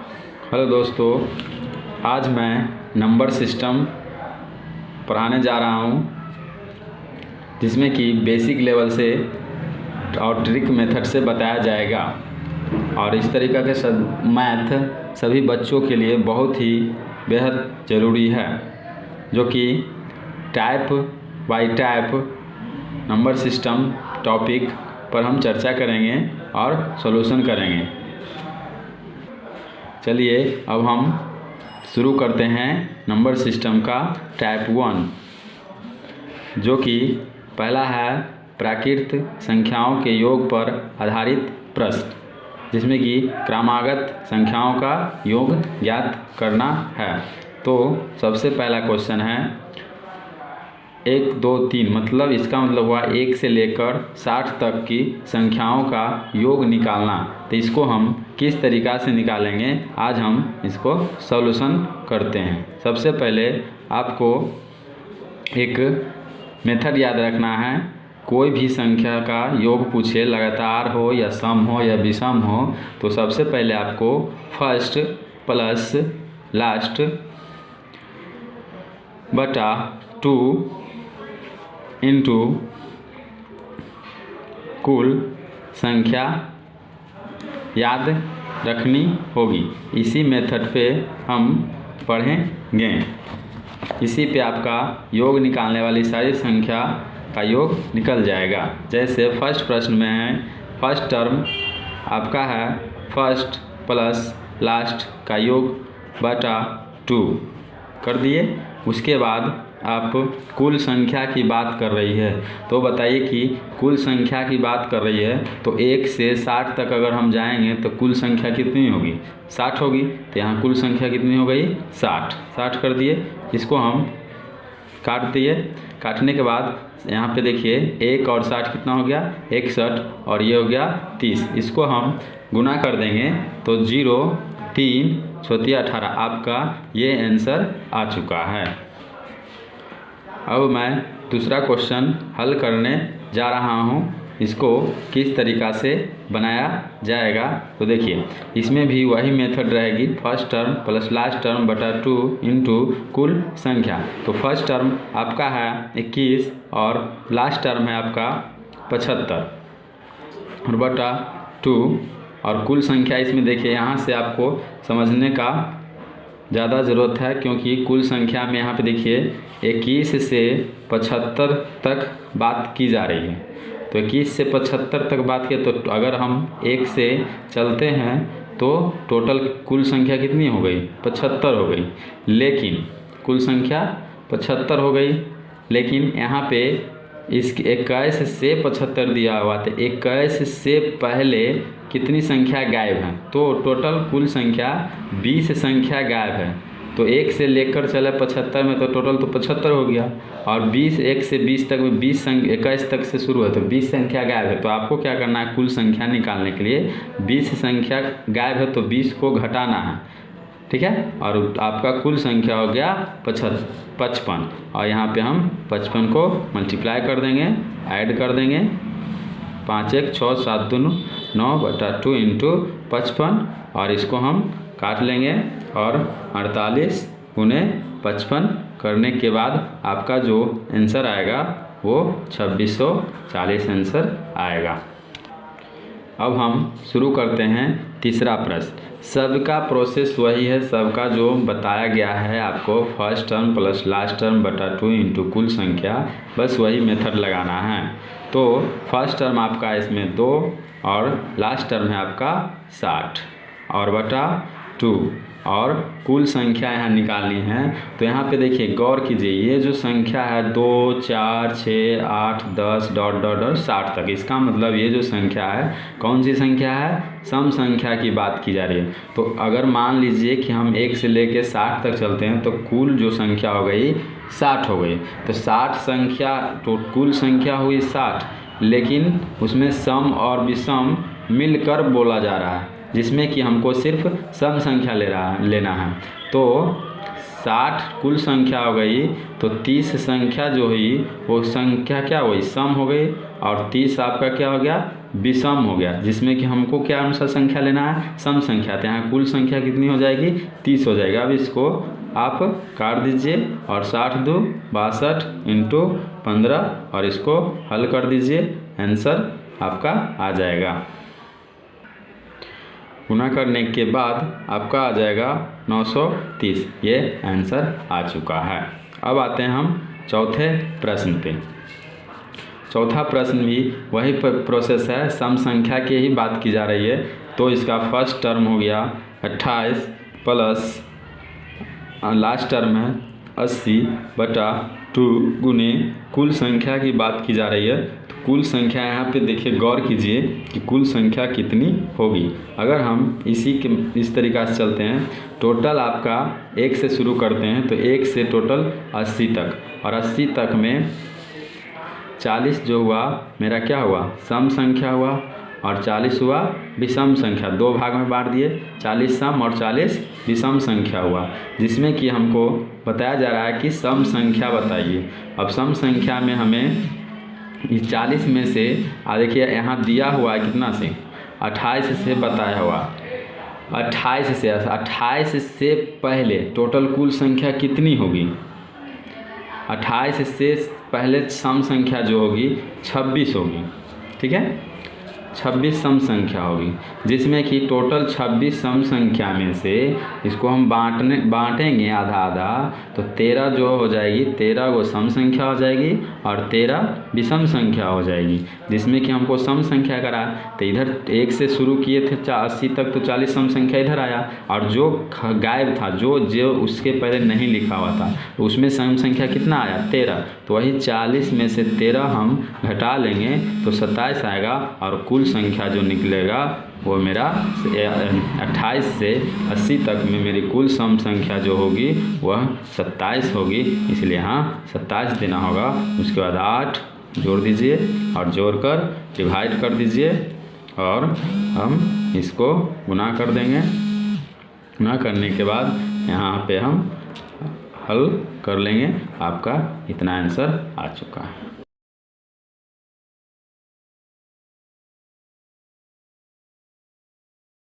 Hello दोस्तों, आज मैं नंबर सिस्टम पढ़ाने जा रहा हूँ, जिसमें कि बेसिक लेवल से और ट्रिक मेथड से बताया जाएगा। और इस तरीक़ा के मैथ सभी बच्चों के लिए बहुत ही बेहद ज़रूरी है, जो कि type bye type number system topic पर हम चर्चा करेंगे और सॉल्यूशन करेंगे। चलिए अब हम शुरू करते हैं नंबर सिस्टम का टाइप 1, जो कि पहला है प्राकृत संख्याओं के योग पर आधारित प्रश्न, जिसमें कि क्रमागत संख्याओं का योग ज्ञात करना है। तो सबसे पहला क्वेश्चन है 1, 2, 3, मतलब इसका मतलब हुआ 1 से लेकर 60 तक की संख्याओं का योग निकालना। तो इसको हम किस तरीक़ा से निकालेंगे, आज हम इसको सॉल्यूशन करते हैं। सबसे पहले आपको एक मेथड याद रखना है। कोई भी संख्या का योग पूछे, लगातार हो या सम हो या विषम हो, तो सबसे पहले आपको फर्स्ट प्लस लास्ट बटा 2 इंटू कुल संख्या याद रखनी होगी। इसी मेथड पे हम पढ़ेंगे। इसी पे आपका योग निकालने वाली सारी संख्या का योग निकल जाएगा। जैसे फर्स्ट प्रश्न में है, फर्स्ट टर्म आपका है फर्स्ट प्लस लास्ट का योग बटा 2 कर दिए। उसके बाद आप कुल संख्या की बात कर रही है, तो बताइए कि कुल संख्या की बात कर रही है तो 1 से 60 तक अगर हम जाएंगे तो कुल संख्या कितनी होगी, 60 होगी। तो यहाँ कुल संख्या कितनी हो गई, 60 कर दिए। इसको हम काट दिए। काटने के बाद यहाँ पे देखिए 1 और 60 कितना हो गया, 61, और ये हो गया 30। इसको हम गुना कर देंगे तो 0, 3, 18 आपका ये आंसर आ चुका है। अब मैं दूसरा क्वेश्चन हल करने जा रहा हूँ। इसको किस तरीक़ा से बनाया जाएगा, तो देखिए इसमें भी वही मेथड रहेगी, first term plus last term बटा 2 इंटू कुल संख्या। तो फर्स्ट टर्म आपका है 21 और लास्ट टर्म है आपका 75 और बटा 2, और कुल संख्या इसमें देखिए यहाँ से आपको समझने का ज़्यादा ज़रूरत है, क्योंकि कुल संख्या में यहाँ पे देखिए 21 से 75 तक बात की जा रही है। तो 21 से 75 तक बात किया, तो अगर हम 1 से चलते हैं तो टोटल कुल संख्या कितनी हो गई, 75 हो गई। लेकिन कुल संख्या 75 हो गई, लेकिन यहाँ पे इस 21 से 75 दिया हुआ, तो 21 से पहले कितनी संख्या गायब है, तो टोटल कुल संख्या 20 संख्या गायब है। तो 1 से लेकर चले 75 में, तो टोटल तो 75 हो गया। और 20, 1 से 20 तक में 20 संख्या 21 तक से शुरू है, तो 20 संख्या गायब है। तो आपको क्या करना है, कुल संख्या निकालने के लिए 20 संख्या गायब है तो 20 को घटाना है, ठीक है। और आपका कुल संख्या हो गया 55, और यहाँ पे हम 55 को मल्टीप्लाई कर देंगे, ऐड कर देंगे। 5, 1, 6, 7, 2, 9 बटा 2 इंटू 55, और इसको हम काट लेंगे और 48 गुने 55 करने के बाद आपका जो आंसर आएगा वो 2640 आंसर आएगा। अब हम शुरू करते हैं तीसरा प्रश्न। सबका प्रोसेस वही है, सबका जो बताया गया है आपको, first term plus last term बटा 2 इंटू कुल संख्या, बस वही मेथड लगाना है। तो फर्स्ट टर्म आपका इसमें 2 और लास्ट टर्म है आपका 60 और बटा 2, और कुल संख्या यहाँ निकालनी है। तो यहाँ पे देखिए गौर कीजिए, ये जो संख्या है 2, 4, 6, 8, 10 डॉट डॉट डॉट 60 तक, इसका मतलब ये जो संख्या है कौन सी संख्या है, सम संख्या की बात की जा रही है। तो अगर मान लीजिए कि हम 1 से लेके 60 तक चलते हैं, तो कुल जो संख्या हो गई 60 हो गई। तो 60 संख्या, तो कुल संख्या हुई 60, लेकिन उसमें सम और विषम मिलकर बोला जा रहा है, जिसमें कि हमको सिर्फ सम संख्या लेना है। तो 60 कुल संख्या हो गई, तो 30 संख्या जो हुई वो संख्या क्या हुई, सम हो गई, और 30 आपका क्या हो गया, विषम हो गया, जिसमें कि हमको क्या अनुसार संख्या लेना है, सम संख्या। तो यहाँ कुल संख्या कितनी हो जाएगी, 30 हो जाएगा। अब इसको आप काट दीजिए और 60 2 62 इंटू 15 और इसको हल कर दीजिए, आंसर आपका आ जाएगा। गुना करने के बाद आपका आ जाएगा 930, ये आंसर आ चुका है। अब आते हैं हम चौथे प्रश्न पे। चौथा प्रश्न भी वही प्रोसेस है, सम संख्या की ही बात की जा रही है। तो इसका फर्स्ट टर्म हो गया 28 प्लस लास्ट टर्म है 80/2 गुने कुल संख्या की बात की जा रही है। तो कुल संख्या यहाँ पे देखिए, गौर कीजिए कि कुल संख्या कितनी होगी। अगर हम इस तरीक़ा से चलते हैं, टोटल आपका 1 से शुरू करते हैं, तो 1 से टोटल 80 तक, और 80 तक में 40 जो हुआ मेरा क्या हुआ, सम संख्या हुआ, और 40 हुआ विषम संख्या। 2 भाग में बांट दिए, 40 सम और 40 विषम संख्या हुआ, जिसमें कि हमको बताया जा रहा है कि सम संख्या बताइए। अब सम संख्या में हमें इस 40 में से देखिए यहाँ दिया हुआ है कितना से, 28 से बताया हुआ, 28 से पहले टोटल कुल संख्या कितनी होगी, 28 से पहले सम संख्या जो होगी 26 होगी, ठीक है, 26 सम संख्या होगी, जिसमें कि टोटल 26 सम संख्या में से इसको हम बांटेंगे आधा आधा, तो 13 जो हो जाएगी, 13 वो सम संख्या हो जाएगी और 13 विषम संख्या हो जाएगी। जिसमें कि हमको सम संख्या करा, तो इधर 1 से शुरू किए थे 80 तक, तो 40 सम संख्या इधर आया, और जो गायब था, जो उसके पहले नहीं लिखा हुआ था, तो उसमें सम संख्या कितना आया, 13। तो वही 40 में से 13 हम घटा लेंगे तो 27 आएगा, और कुल संख्या जो निकलेगा वो मेरा 28 से 80 तक में मेरी कुल सम संख्या जो होगी वह 27 होगी। इसलिए यहाँ 27 देना होगा। उसके बाद 8 जोड़ दीजिए और जोड़कर डिवाइड कर दीजिए, और हम इसको गुना कर देंगे। गुना करने के बाद यहाँ पे हम हल कर लेंगे। आपका इतना आंसर आ चुका है।